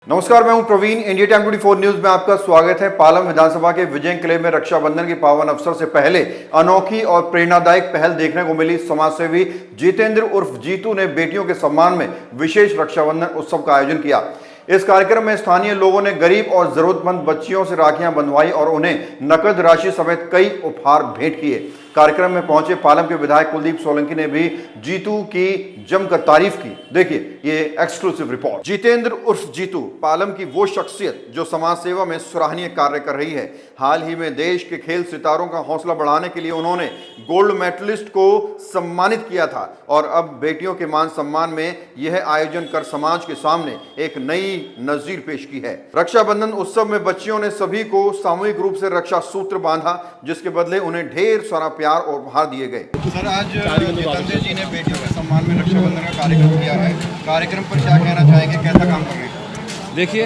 नमस्कार, मैं हूं प्रवीण। इंडिया टाइम 24 न्यूज में आपका स्वागत है। पालम विधानसभा के विजय किले में रक्षाबंधन के पावन अवसर से पहले अनोखी और प्रेरणादायक पहल देखने को मिली। समाजसेवी जितेंद्र उर्फ जीतू ने बेटियों के सम्मान में विशेष रक्षाबंधन उत्सव का आयोजन किया। इस कार्यक्रम में स्थानीय लोगों ने गरीब और जरूरतमंद बच्चियों से राखियां बंधवाई और उन्हें नकद राशि समेत कई उपहार भेंट किए। कार्यक्रम में पहुंचे पालम के विधायक कुलदीप सोलंकी ने भी जीतू की जमकर तारीफ की। देखिए ये एक्सक्लूसिव रिपोर्ट। जितेंद्र उर्फ जीतू पालम की वो शख्सियत जो समाज सेवा में सराहनीय कार्य कर रही है। हाल ही में देश के खेल सितारों का हौसला बढ़ाने के लिए उन्होंने गोल्ड मेडलिस्ट को सम्मानित किया था और अब बेटियों के मान सम्मान में यह आयोजन कर समाज के सामने एक नई नजीर पेश की है। रक्षाबंधन उत्सव में बच्चियों ने सभी को सामूहिक रूप से रक्षा सूत्र बांधा, जिसके बदले उन्हें ढेर सारा प्यार और उपहार दिए गए। सर, आज जितेंद्र जी ने बेटियों के सम्मान में रक्षाबंधन का कार्यक्रम किया है। कार्यक्रम पर क्या कहना चाहेंगे, कैसा काम कर रहे हैं? देखिए,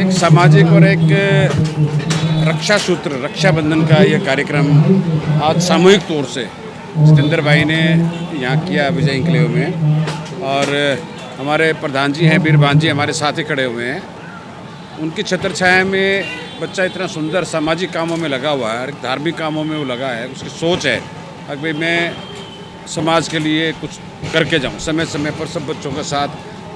एक सामाजिक और एक रक्षा सूत्र रक्षाबंधन का ये कार्यक्रम आज सामूहिक तौर से जितेंद्र भाई ने यहाँ किया विजय किले में, और हमारे प्रधान जी हैं वीरभान जी हमारे साथ ही खड़े हुए हैं। उनकी छत्र छाया में बच्चा इतना सुंदर सामाजिक कामों में लगा हुआ है, धार्मिक कामों में वो लगा है। उसकी सोच है कि भाई मैं समाज के लिए कुछ करके जाऊं। समय समय पर सब बच्चों के साथ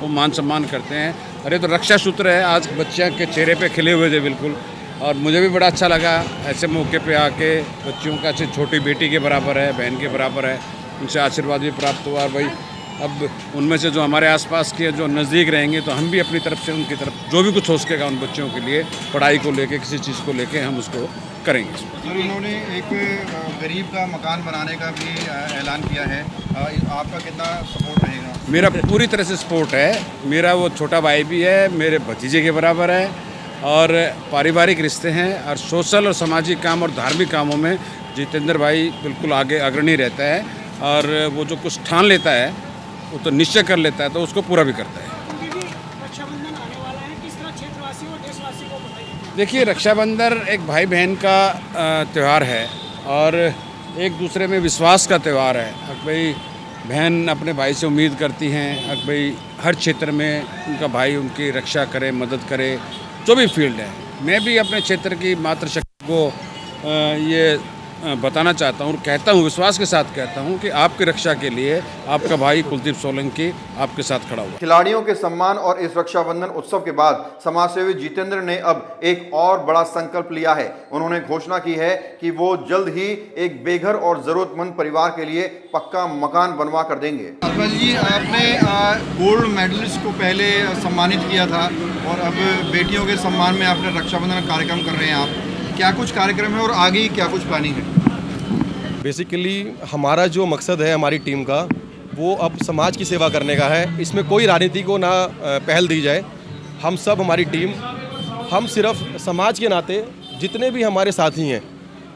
वो मान सम्मान करते हैं। अरे तो रक्षा सूत्र है, आज बच्चियों के चेहरे पे खिले हुए थे बिल्कुल, और मुझे भी बड़ा अच्छा लगा ऐसे मौके पे आके। बच्चियों का अच्छी छोटी बेटी के बराबर है, बहन के बराबर है, उनसे आशीर्वाद भी प्राप्त हुआ। भाई अब उनमें से जो हमारे आसपास के जो नज़दीक रहेंगे तो हम भी अपनी तरफ से उनकी तरफ जो भी कुछ हो सकेगा उन बच्चों के लिए, पढ़ाई को लेके किसी चीज़ को लेके हम उसको करेंगे। सर, इन्होंने एक गरीब का मकान बनाने का भी ऐलान किया है। आपका कितना सपोर्ट रहेगा? मेरा पूरी तरह से सपोर्ट है। मेरा वो छोटा भाई भी है, मेरे भतीजे के बराबर है, और पारिवारिक रिश्ते हैं, और सोशल और सामाजिक काम और धार्मिक कामों में जितेंद्र भाई बिल्कुल आगे अग्रणी रहता है। और वो जो कुछ ठान लेता है वो तो निश्चय कर लेता है, तो उसको पूरा भी करता है। रक्षाबंधन आने वाला है, किस तरह क्षेत्रवासियों और देशवासियों को बधाई। देखिए, रक्षाबंधन एक भाई बहन का त्यौहार है और एक दूसरे में विश्वास का त्यौहार है। भाई बहन अपने भाई से उम्मीद करती हैं भाई हर क्षेत्र में उनका भाई उनकी रक्षा करे, मदद करे, जो भी फील्ड है। मैं भी अपने क्षेत्र की मातृशक्ति को ये बताना चाहता हूँ और कहता हूँ, विश्वास के साथ कहता हूँ कि आपकी रक्षा के लिए आपका भाई कुलदीप सोलंकी आपके साथ खड़ा हुआ। खिलाड़ियों के सम्मान और इस रक्षाबंधन उत्सव के बाद समाजसेवी जितेंद्र ने अब एक और बड़ा संकल्प लिया है। उन्होंने घोषणा की है कि वो जल्द ही एक बेघर और जरूरतमंद परिवार के लिए पक्का मकान बनवा कर देंगे। जी, आपने गोल्ड मेडलिस्ट को पहले सम्मानित किया था और अब बेटियों के सम्मान में आपने रक्षाबंधन कार्यक्रम कर रहे हैं। आप क्या कुछ कार्यक्रम है और आगे क्या कुछ प्लानिंग है? बेसिकली हमारा जो मकसद है हमारी टीम का, वो अब समाज की सेवा करने का है। इसमें कोई राजनीति को ना पहल दी जाए। हम सब हमारी टीम, हम सिर्फ समाज के नाते जितने भी हमारे साथी हैं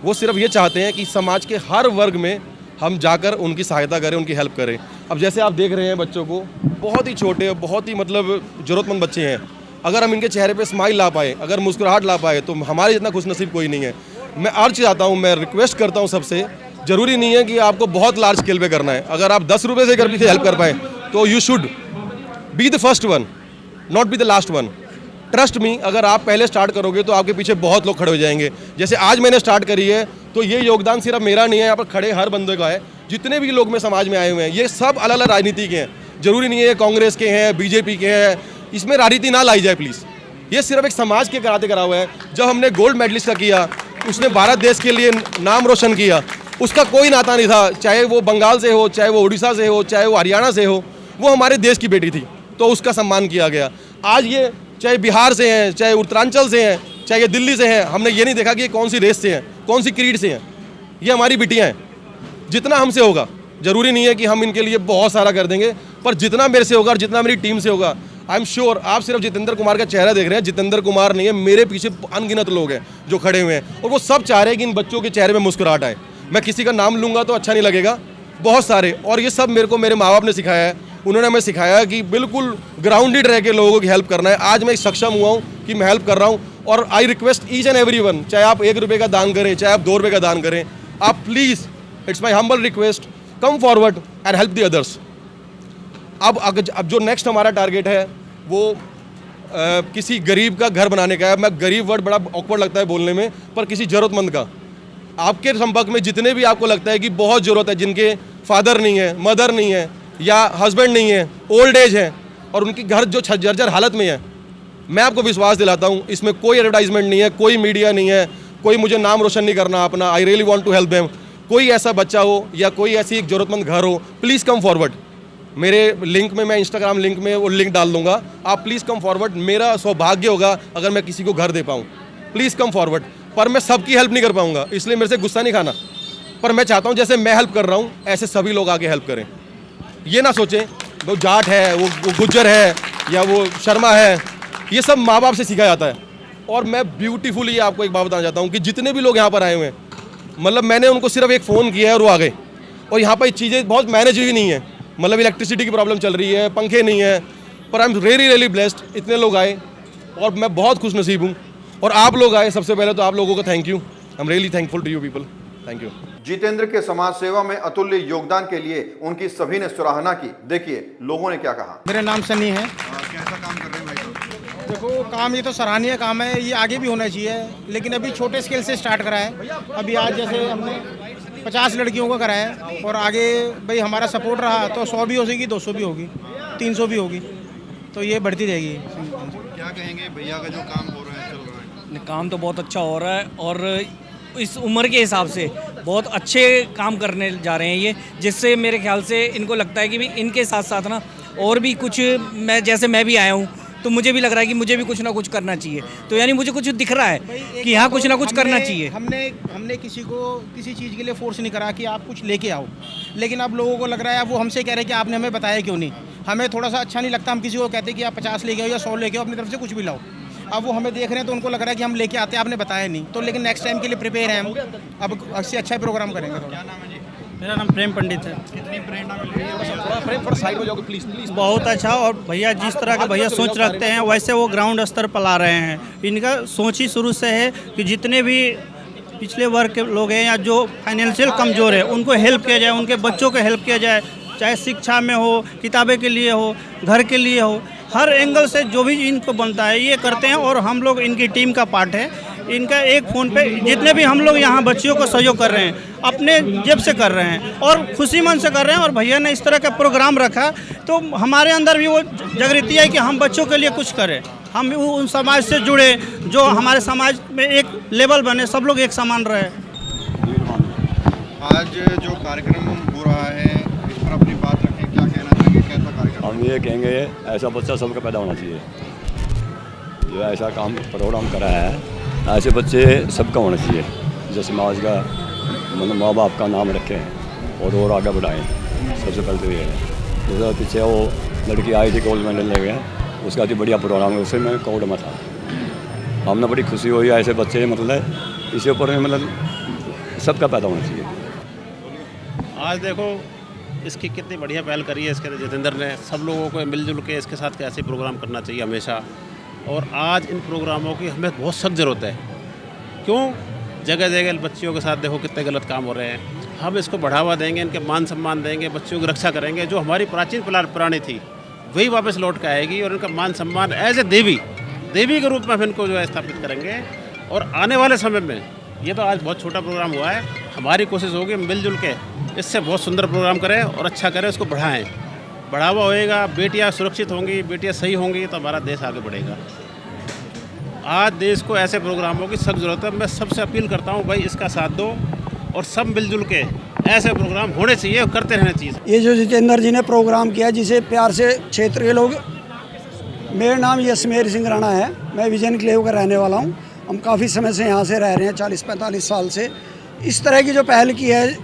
वो सिर्फ ये चाहते हैं कि समाज के हर वर्ग में हम जाकर उनकी सहायता करें, उनकी हेल्प करें। अब जैसे आप देख रहे हैं बच्चों को, बहुत ही छोटे, बहुत ही मतलब ज़रूरतमंद बच्चे हैं। अगर हम इनके चेहरे पे स्माइल ला पाए, अगर मुस्कुराहट ला पाए, तो हमारे जितना खुशनसीब कोई नहीं है। मैं अर्ज चाहता हूँ, मैं रिक्वेस्ट करता हूँ सबसे, ज़रूरी नहीं है कि आपको बहुत लार्ज स्केल पे करना है। अगर आप 10 रुपये से कर भी हेल्प कर पाएँ तो you should be the first one, not be the last one. Trust me, अगर आप पहले स्टार्ट करोगे तो आपके पीछे बहुत लोग खड़े हो जाएंगे। जैसे आज मैंने स्टार्ट करी है, तो ये योगदान सिर्फ मेरा नहीं है, यहाँ पर खड़े हर बंदे का है। जितने भी लोग में समाज में आए हुए हैं, ये सब अलग अलग राजनीति के हैं। जरूरी नहीं है कांग्रेस के हैं, बीजेपी के हैं। इसमें राजनीति ना लाई जाए प्लीज़। ये सिर्फ एक समाज के कराते करा हुआ है। जब हमने गोल्ड मेडलिस्ट का किया, उसने भारत देश के लिए नाम रोशन किया। उसका कोई नाता नहीं था, चाहे वो बंगाल से हो, चाहे वो उड़ीसा से हो, चाहे वो हरियाणा से हो, वो हमारे देश की बेटी थी, तो उसका सम्मान किया गया। आज ये चाहे बिहार से हैं, चाहे उत्तरांचल से हैं, चाहे ये दिल्ली से हैं, हमने ये नहीं देखा कि ये कौन सी रेस से हैं, कौन सी क्रीड से हैं। ये हमारी बिटियाँ हैं। जितना हमसे होगा, ज़रूरी नहीं है कि हम इनके लिए बहुत सारा कर देंगे, पर जितना मेरे से होगा और जितना मेरी टीम से होगा, आई एम श्योर। आप सिर्फ जितेंद्र कुमार का चेहरा देख रहे हैं, जितेंद्र कुमार नहीं है, मेरे पीछे अनगिनत लोग हैं जो खड़े हुए हैं, और वो सब चाह रहे हैं कि इन बच्चों के चेहरे में मुस्कुराहट आए। मैं किसी का नाम लूँगा तो अच्छा नहीं लगेगा, बहुत सारे, और ये सब मेरे को मेरे माँ बाप ने सिखाया है। उन्होंने हमें सिखाया कि बिल्कुल ग्राउंडेड रह के लोगों की हेल्प करना है। आज मैं सक्षम हुआ हूँ कि मैं हेल्प कर रहा हूँ, और I request each and every one, चाहे आप 1 रुपये का दान करें, चाहे आप 2 रुपये का दान करें, आप please, it's my humble request, come forward and help the others. अब जो नेक्स्ट हमारा टारगेट है वो किसी गरीब का घर बनाने का है। मैं गरीब वर्ड बड़ा ऑकवर्ड लगता है बोलने में, पर किसी ज़रूरतमंद का, आपके संपर्क में जितने भी आपको लगता है कि बहुत ज़रूरत है, जिनके फादर नहीं है, मदर नहीं है या हस्बैंड नहीं है, ओल्ड एज है और उनकी घर जो जर्जर हालत में है, मैं आपको विश्वास दिलाता हूँ इसमें कोई एडवर्टाइजमेंट नहीं है, कोई मीडिया नहीं है, कोई मुझे नाम रोशन नहीं करना अपना। I really want to help them. कोई ऐसा बच्चा हो या कोई ऐसी एक ज़रूरतमंद घर हो, प्लीज़ कम फॉरवर्ड। मेरे लिंक में, मैं इंस्टाग्राम लिंक में वो लिंक डाल दूंगा, आप प्लीज़ कम फॉरवर्ड। मेरा सौभाग्य होगा अगर मैं किसी को घर दे पाऊँ। Please come forward. पर मैं सबकी हेल्प नहीं कर पाऊँगा, इसलिए मेरे से गुस्सा नहीं खाना। पर मैं चाहता हूँ जैसे मैं हेल्प कर रहा हूँ ऐसे सभी लोग आगे हेल्प करें। ये ना सोचें वो जाट है, वो गुज्जर है या वो शर्मा है, ये सब माँ बाप से सीखा जाता है। और मैं ब्यूटीफुली आपको एक बात बताना चाहता हूँ कि जितने भी लोग यहाँ पर आए हुए हैं, मतलब मैंने उनको सिर्फ एक फ़ोन किया है और वो आ गए। और यहाँ पर चीज़ें बहुत मैनेज हुई नहीं है, मतलब इलेक्ट्रिसिटी की प्रॉब्लम चल रही है, पंखे नहीं है, पर आई एम रियली ब्लेस्ड। इतने लोग आए और मैं बहुत खुश नसीब हूँ। और आप लोग आए, सबसे पहले तो आप लोगों को thank you. I am really thankful to you people. Thank you. Jitendra के समाज सेवा में अतुल्य योगदान के लिए उनकी सभी ने सराहना की। देखिए लोगों ने क्या कहा। मेरा नाम सनी है। कैसा काम कर रहे हैं भाई साहब? देखो काम ये तो सराहनीय काम है, ये आगे भी होना चाहिए, लेकिन अभी छोटे स्केल से स्टार्ट करा है। अभी आज जैसे हमने 50 लड़कियों को कराया है और आगे भाई हमारा सपोर्ट रहा तो 100 भी हो जाएगी, 200 भी होगी, 300 भी होगी, तो ये बढ़ती रहेगी। क्या कहेंगे भैया का जो काम हो रहा है, चल रहा है? काम तो बहुत अच्छा हो रहा है और इस उम्र के हिसाब से बहुत अच्छे काम करने जा रहे हैं ये, जिससे मेरे ख्याल से इनको लगता है कि भी इनके साथ साथ ना और भी कुछ, मैं भी आया हूँ तो मुझे भी लग रहा है कि मुझे भी कुछ ना कुछ करना चाहिए। तो यानी मुझे कुछ दिख रहा है कि यहाँ कुछ ना कुछ करना चाहिए। हमने किसी को किसी चीज़ के लिए फोर्स नहीं करा कि आप कुछ लेके आओ, लेकिन अब लोगों को लग रहा है, वो हमसे कह रहे हैं कि आपने हमें बताया क्यों नहीं। हमें थोड़ा सा अच्छा नहीं लगता, हम किसी को कहते हैं कि आप 50 लेके आओ या 100 लेके आओ, अपनी तरफ से कुछ भी लाओ। अब वो हमें देख रहे हैं तो उनको लग रहा है कि हम लेके आते हैं, आपने बताया नहीं। तो लेकिन नेक्स्ट टाइम के लिए प्रिपेयर हैं हम, अब अच्छे अच्छा प्रोग्राम करेंगे। क्या नाम है जी? मेरा नाम प्रेम पंडित है। कितनी प्रेरणा मिल रही है? थोड़ा साइड में जाओगे प्लीज़ प्लीज़। बहुत अच्छा, और भैया जिस तरह का भैया सोच रखते हैं वैसे वो ग्राउंड स्तर पर ला रहे हैं। इनका सोच ही शुरू से है कि जितने भी पिछले वर्ग के लोग हैं या जो फाइनेंशियल कमज़ोर है उनको हेल्प किया जाए, उनके बच्चों को हेल्प किया जाए, चाहे शिक्षा में हो, किताबें के लिए हो, घर के लिए हो, हर एंगल से जो भी इनको बनता है ये करते हैं। और हम लोग इनकी टीम का पार्ट है। इनका एक फ़ोन पे जितने भी हम लोग यहाँ बच्चियों को सहयोग कर रहे हैं अपने जेब से कर रहे हैं और खुशी मन से कर रहे हैं। और भैया ने इस तरह का प्रोग्राम रखा तो हमारे अंदर भी वो जागृति है कि हम बच्चों के लिए कुछ करें, हम उन समाज से जुड़े जो हमारे समाज में एक लेवल बने, सब लोग एक समान रहे। आज जो कार्यक्रम हो रहा है इस पर अपनी बात रखें, क्या कहना चाहेंगे, कैसा कार्यक्रम? हम ये कहेंगे ऐसा बच्चा सबका पैदा होना चाहिए। जो ऐसा काम प्रोग्राम करा है, ऐसे बच्चे सबका होना चाहिए जो समाज का मतलब माँ बाप का नाम रखें और आगे बढ़ाएं। सबसे पहले तो ये है। जैसे पीछे वो लड़की आई थी गोल्ड मेडल ले गए, उसका भी बढ़िया प्रोग्राम है, उससे मैं कोर्ट में था। हमने बड़ी खुशी हुई ऐसे बच्चे, मतलब इसके ऊपर मतलब सबका पैदा होना चाहिए। आज देखो इसकी कितनी बढ़िया पहल करी है इसके जितेंद्र ने। सब लोगों को मिलजुल के इसके साथ कैसे प्रोग्राम करना चाहिए हमेशा। और आज इन प्रोग्रामों की हमें बहुत सख्त ज़रूरत है। क्यों? जगह जगह बच्चियों के साथ देखो कितने गलत काम हो रहे हैं। हम इसको बढ़ावा देंगे, इनके मान सम्मान देंगे, बच्चियों की रक्षा करेंगे। जो हमारी प्राचीन प्राणी थी वही वापस लौट के आएगी और इनका मान सम्मान एज ए देवी के रूप में हम इनको जो है स्थापित करेंगे। और आने वाले समय में, ये तो आज बहुत छोटा प्रोग्राम हुआ है, हमारी कोशिश होगी मिलजुल के इससे बहुत सुंदर प्रोग्राम करें और अच्छा करें, उसको बढ़ाएं। बढ़ावा होएगा, बेटियां सुरक्षित होंगी, बेटियां सही होंगी तो हमारा देश आगे बढ़ेगा। आज देश को ऐसे प्रोग्रामों की सख्त ज़रूरत है। मैं सबसे अपील करता हूं भाई इसका साथ दो और सब मिलजुल के ऐसे प्रोग्राम होने चाहिए और करते रहने चाहिए। ये जो जितेंद्र जी ने प्रोग्राम किया, जिसे प्यार से क्षेत्र के लोग, मेरा नाम यशमेर सिंह राणा है, मैं विजय एन्क्लेव का रहने वाला हूँ। हम काफ़ी समय से यहाँ से रह रहे हैं, 40-45 साल से। इस तरह की जो पहल की है,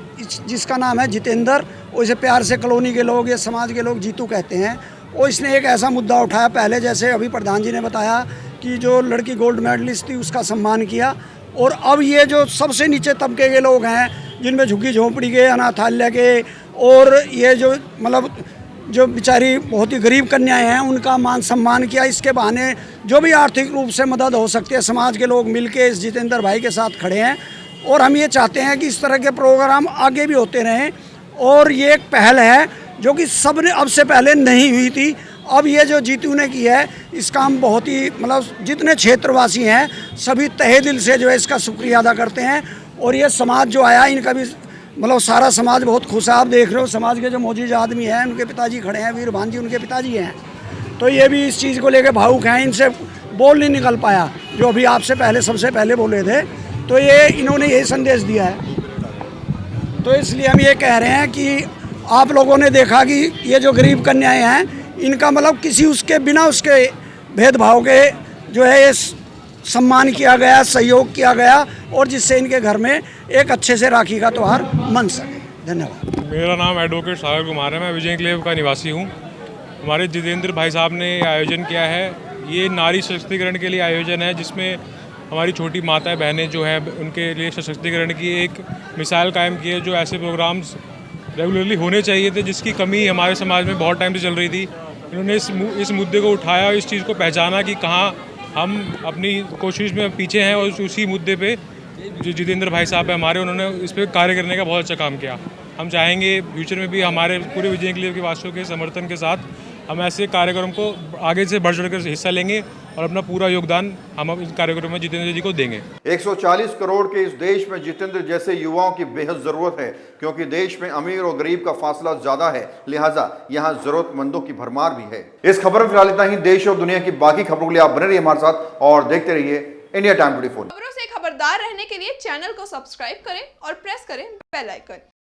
जिसका नाम है जितेंद्र, और इसे प्यार से कॉलोनी के लोग या समाज के लोग जीतू कहते हैं। और इसने एक ऐसा मुद्दा उठाया, पहले जैसे अभी प्रधान जी ने बताया कि जो लड़की गोल्ड मेडलिस्ट थी उसका सम्मान किया, और अब ये जो सबसे नीचे तबके के लोग हैं, जिनमें झुग्गी झोंपड़ी के, अनाथालय के, और ये जो मतलब जो बेचारी बहुत ही गरीब कन्याएं हैं, उनका मान सम्मान किया। इसके बहाने जो भी आर्थिक रूप से मदद हो सकती है, समाज के लोग मिलके इस जितेंद्र भाई के साथ खड़े हैं। और हम ये चाहते हैं कि इस तरह के प्रोग्राम आगे भी होते रहें। और ये एक पहल है जो कि सब ने अब से पहले नहीं हुई थी। अब ये जो जीतू ने की है इसका हम बहुत ही मतलब जितने क्षेत्रवासी हैं सभी तहे दिल से जो है इसका शुक्रिया अदा करते हैं। और ये समाज जो आया इनका भी मतलब सारा समाज बहुत खुश है। आप देख रहे हो समाज के जो मौजूद आदमी हैं उनके पिताजी खड़े हैं, वीरभान जी उनके पिताजी हैं, तो ये भी इस चीज़ को लेकर भावुक हैं। इनसे बोल नहीं निकल पाया जो अभी आपसे पहले सबसे पहले बोले थे, तो ये इन्होंने यही संदेश दिया है। तो इसलिए हम ये कह रहे हैं कि आप लोगों ने देखा कि ये जो गरीब कन्याएं हैं इनका मतलब किसी उसके बिना उसके भेदभाव के जो है ये सम्मान किया गया, सहयोग किया गया और जिससे इनके घर में एक अच्छे से राखी का त्यौहार मन सके। धन्यवाद। मेरा नाम एडवोकेट सागर कुमार है, मैं विजय एन्क्लेव का निवासी हूँ। हमारे जितेंद्र भाई साहब ने आयोजन किया है, ये नारी सशक्तिकरण के लिए आयोजन है जिसमें हमारी छोटी माताएं बहनें जो है उनके लिए सशक्तिकरण की एक मिसाल कायम की है। जो ऐसे प्रोग्राम्स रेगुलरली होने चाहिए थे जिसकी कमी हमारे समाज में बहुत टाइम से चल रही थी, इन्होंने इस मुद्दे को उठाया और इस चीज़ को पहचाना कि कहाँ हम अपनी कोशिश में पीछे हैं और उसी मुद्दे पे जो जितेंद्र भाई साहब है हमारे, उन्होंने इस पर कार्य करने का बहुत अच्छा काम किया। हम चाहेंगे फ्यूचर में भी हमारे पूरे विजय एन्क्लेव के वासियों के समर्थन के साथ हम ऐसे कार्यक्रम को आगे से बढ़ चढ़कर हिस्सा लेंगे और अपना पूरा योगदान हम इस कार्यक्रम में जितेंद्र जी को देंगे। 140 करोड़ के इस देश में जितेंद्र जैसे युवाओं की बेहद जरूरत है, क्योंकि देश में अमीर और गरीब का फासला ज्यादा है, लिहाजा यहाँ जरूरतमंदों की भरमार भी है। इस खबर में फिलहाल इतना ही। देश और दुनिया की बाकी खबरों के लिए आप बने रहिए हमारे साथ और देखते रहिए इंडिया टाइम 24। खबरों से खबरदार रहने के लिए चैनल को सब्सक्राइब करें और प्रेस करें बेल आइकन।